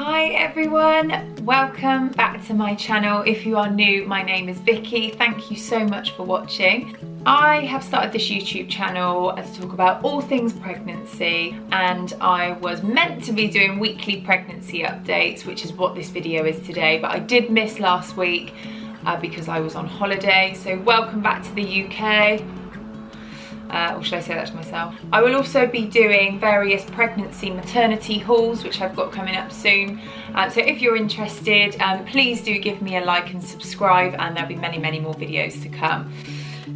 Hi everyone, welcome back to my channel. If you are new, my name is Vicky. Thank you so much for watching. I have started this YouTube channel to talk about all things pregnancy, and I was meant to be doing weekly pregnancy updates, which is what this video is today, but I did miss last week because I was on holiday. So welcome back to the UK. Or should I say that to myself? I will also be doing various pregnancy maternity hauls, which I've got coming up soon. So if you're interested, please do give me a like and subscribe, and there'll be many more videos to come.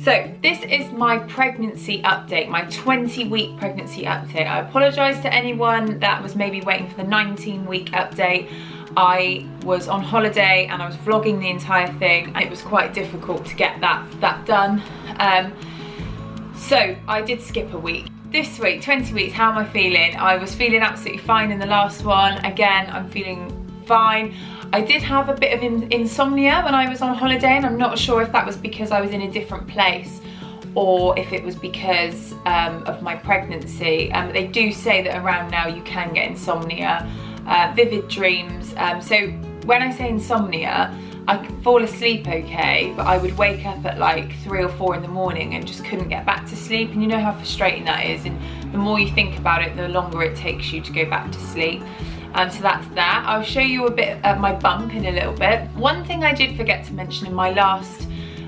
So this is my pregnancy update, my 20-week pregnancy update. I apologise to anyone that was maybe waiting for the 19-week update. I was on holiday and I was vlogging the entire thing, and it was quite difficult to get that done. So I did skip a week. This week, 20 weeks, how am I feeling? I was feeling absolutely fine in the last one. Again, I'm feeling fine. I did have a bit of insomnia when I was on holiday, and I'm not sure if that was because I was in a different place or if it was because of my pregnancy. They do say that around now you can get insomnia, vivid dreams. So when I say insomnia, I could fall asleep okay, but I would wake up at like 3 or 4 in the morning and just couldn't get back to sleep. And you know how frustrating that is, and the more you think about it, the longer it takes you to go back to sleep. So that's that. I'll show you a bit of my bump in a little bit. One thing I did forget to mention in my last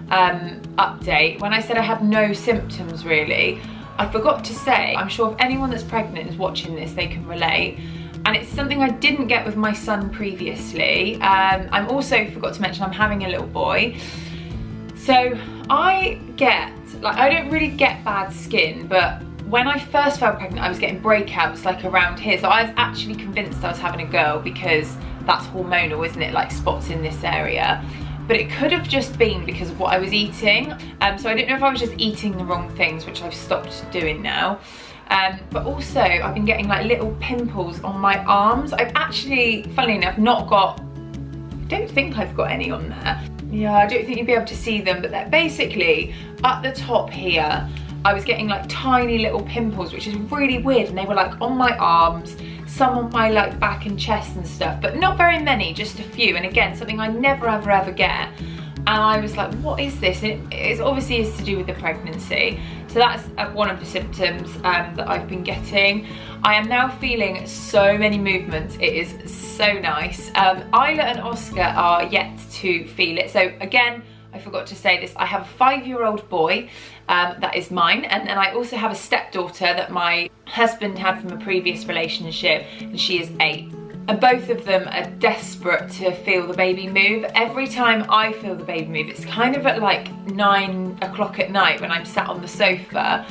update, when I said I had no symptoms really, I forgot to say, I'm sure if anyone that's pregnant is watching this, they can relate. And it's something I didn't get with my son previously. I'm also forgot to mention I'm having a little boy. So I don't really get bad skin, but when I first felt pregnant, I was getting breakouts like around here. So I was actually convinced I was having a girl because that's hormonal, isn't it? Like spots in this area. But it could have just been because of what I was eating. So I don't know if I was just eating the wrong things, which I've stopped doing now. But also I've been getting like little pimples on my arms. I've actually, funnily enough, I don't think I've got any on there. Yeah, I don't think you'd be able to see them, but they're basically at the top here. I was getting like tiny little pimples, which is really weird, and they were like on my arms, some on my like back and chest and stuff, but not very many, just a few. And again, something I never ever get. And I was like, what is this? And it obviously is to do with the pregnancy. So that's one of the symptoms that I've been getting. I am now feeling so many movements. It is so nice. Isla and Oscar are yet to feel it. So again, I forgot to say this, I have a 5-year-old boy that is mine, and then I also have a stepdaughter that my husband had from a previous relationship, and she is 8. And both of them are desperate to feel the baby move. Every time I feel the baby move, it's kind of at like 9 o'clock at night when I'm sat on the sofa,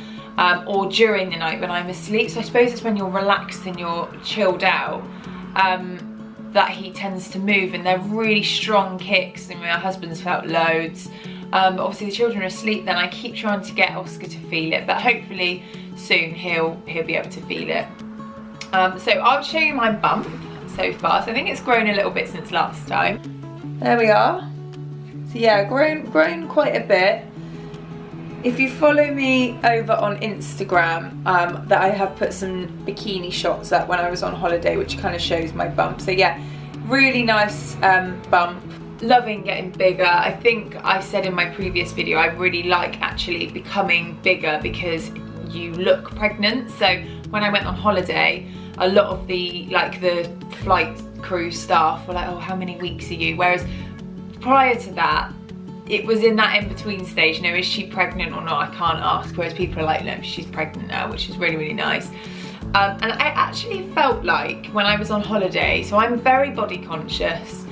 or during the night when I'm asleep. So I suppose it's when you're relaxed and you're chilled out that he tends to move, and they're really strong kicks. And my husband's felt loads. But obviously the children are asleep then. I keep trying to get Oscar to feel it, but hopefully soon he'll be able to feel it. So I'll show you my bump so far. So I think it's grown a little bit since last time. There we are. So yeah, grown quite a bit. If you follow me over on Instagram, that I have put some bikini shots up when I was on holiday, which kind of shows my bump. So yeah, really nice bump. Loving getting bigger. I think I said in my previous video, I really like actually becoming bigger because you look pregnant. So when I went on holiday, a lot of the flight crew staff were like, oh, how many weeks are you? Whereas prior to that, it was in that in-between stage, you know, is she pregnant or not? I can't ask. Whereas people are like, no, she's pregnant now, which is really nice. And I actually felt like when I was on holiday, so I'm very body conscious.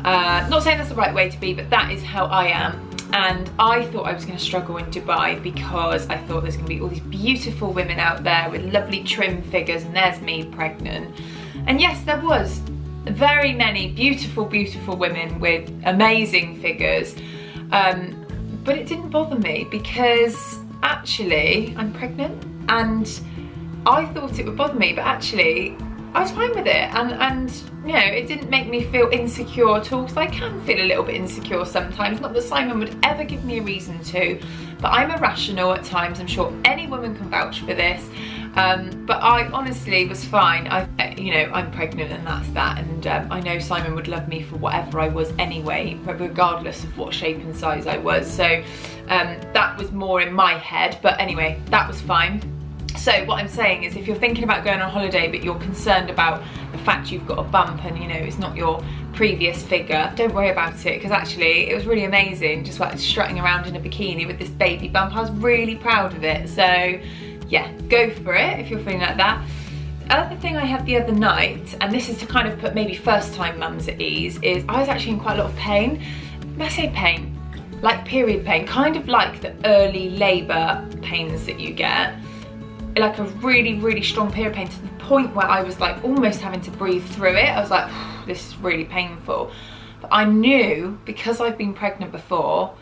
Not saying that's the right way to be, but that is how I am. And I thought I was going to struggle in Dubai because I thought there's going to be all these beautiful women out there with lovely trim figures, and there's me pregnant. And yes, there was very many beautiful women with amazing figures. But it didn't bother me because actually I'm pregnant, and I thought it would bother me, but actually I was fine with it, and you know, it didn't make me feel insecure at all, because I can feel a little bit insecure sometimes. Not that Simon would ever give me a reason to, but I'm irrational at times. I'm sure any woman can vouch for this. But I honestly was fine. You know, I'm pregnant and that's that, and I know Simon would love me for whatever I was anyway, regardless of what shape and size I was. So that was more in my head, but anyway, that was fine. So what I'm saying is, if you're thinking about going on holiday but you're concerned about the fact you've got a bump and, you know, it's not your previous figure, don't worry about it, because actually it was really amazing, just like strutting around in a bikini with this baby bump. I was really proud of it. So yeah, go for it if you're feeling like that. Other thing I had the other night, and this is to kind of put maybe first time mums at ease, is I was actually in quite a lot of pain. When I say pain, like period pain, kind of like the early labour pains that you get, like a really strong period pain, to the point where I was like almost having to breathe through it. I was like, this is really painful. But I knew, because I've been pregnant before,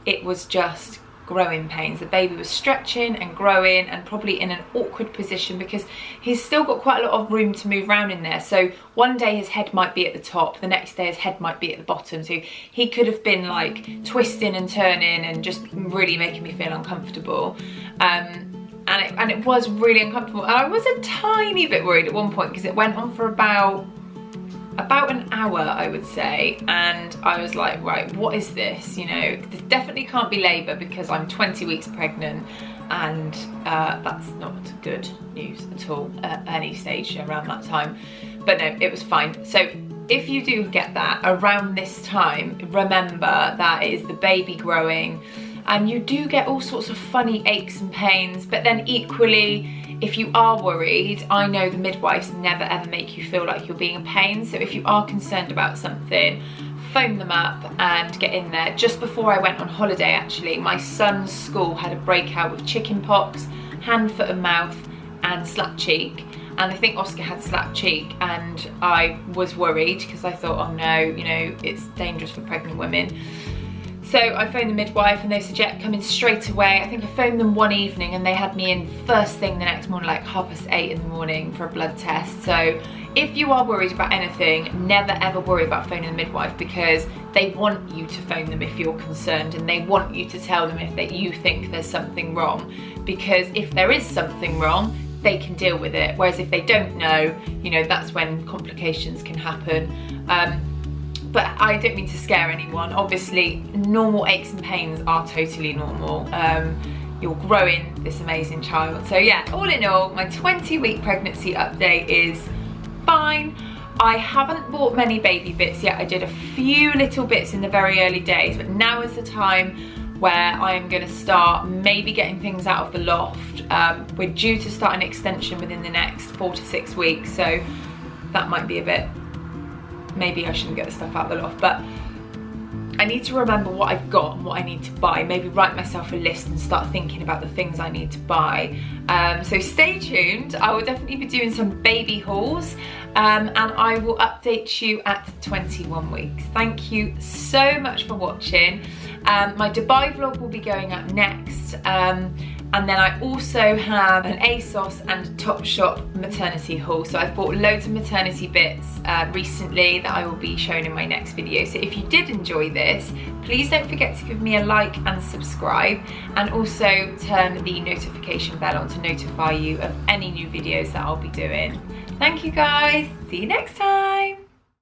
it was just growing pains. The baby was stretching and growing and probably in an awkward position, because he's still got quite a lot of room to move around in there. So one day his head might be at the top, the next day his head might be at the bottom. So he could have been like twisting and turning and just really making me feel uncomfortable. And it was really uncomfortable. And I was a tiny bit worried at one point, because it went on for about an hour, I would say, and I was like, right, what is this? You know, this definitely can't be labour, because I'm 20 weeks pregnant, and that's not good news at all at any stage around that time. But no, it was fine. So if you do get that around this time, remember that it is the baby growing, and you do get all sorts of funny aches and pains. But then equally, if you are worried, I know the midwives never ever make you feel like you're being in pain. So if you are concerned about something, phone them up and get in there. Just before I went on holiday, actually, my son's school had a breakout with chicken pox, hand, foot and mouth, and slap cheek. And I think Oscar had slap cheek, and I was worried because I thought, oh no, you know, it's dangerous for pregnant women. So I phoned the midwife and they said, come in straight away. I think I phoned them one evening and they had me in first thing the next morning, like 8:30 in the morning, for a blood test. So if you are worried about anything, never ever worry about phoning the midwife, because they want you to phone them if you're concerned, and they want you to tell them if you think there's something wrong, because if there is something wrong, they can deal with it. Whereas if they don't know, you know, that's when complications can happen. But I don't mean to scare anyone. Obviously, normal aches and pains are totally normal. You're growing this amazing child. So yeah, all in all, my 20-week pregnancy update is fine. I haven't bought many baby bits yet. I did a few little bits in the very early days, but now is the time where I am going to start maybe getting things out of the loft. We're due to start an extension within the next 4 to 6 weeks, so that might be a bit, maybe I shouldn't get the stuff out of the loft, but I need to remember what I've got and what I need to buy. Maybe write myself a list and start thinking about the things I need to buy. So stay tuned. I will definitely be doing some baby hauls, and I will update you at 21 weeks. Thank you so much for watching. My Dubai vlog will be going up next. And then I also have an ASOS and Topshop maternity haul. So I've bought loads of maternity bits recently that I will be showing in my next video. So if you did enjoy this, please don't forget to give me a like and subscribe, and also turn the notification bell on to notify you of any new videos that I'll be doing. Thank you guys, see you next time.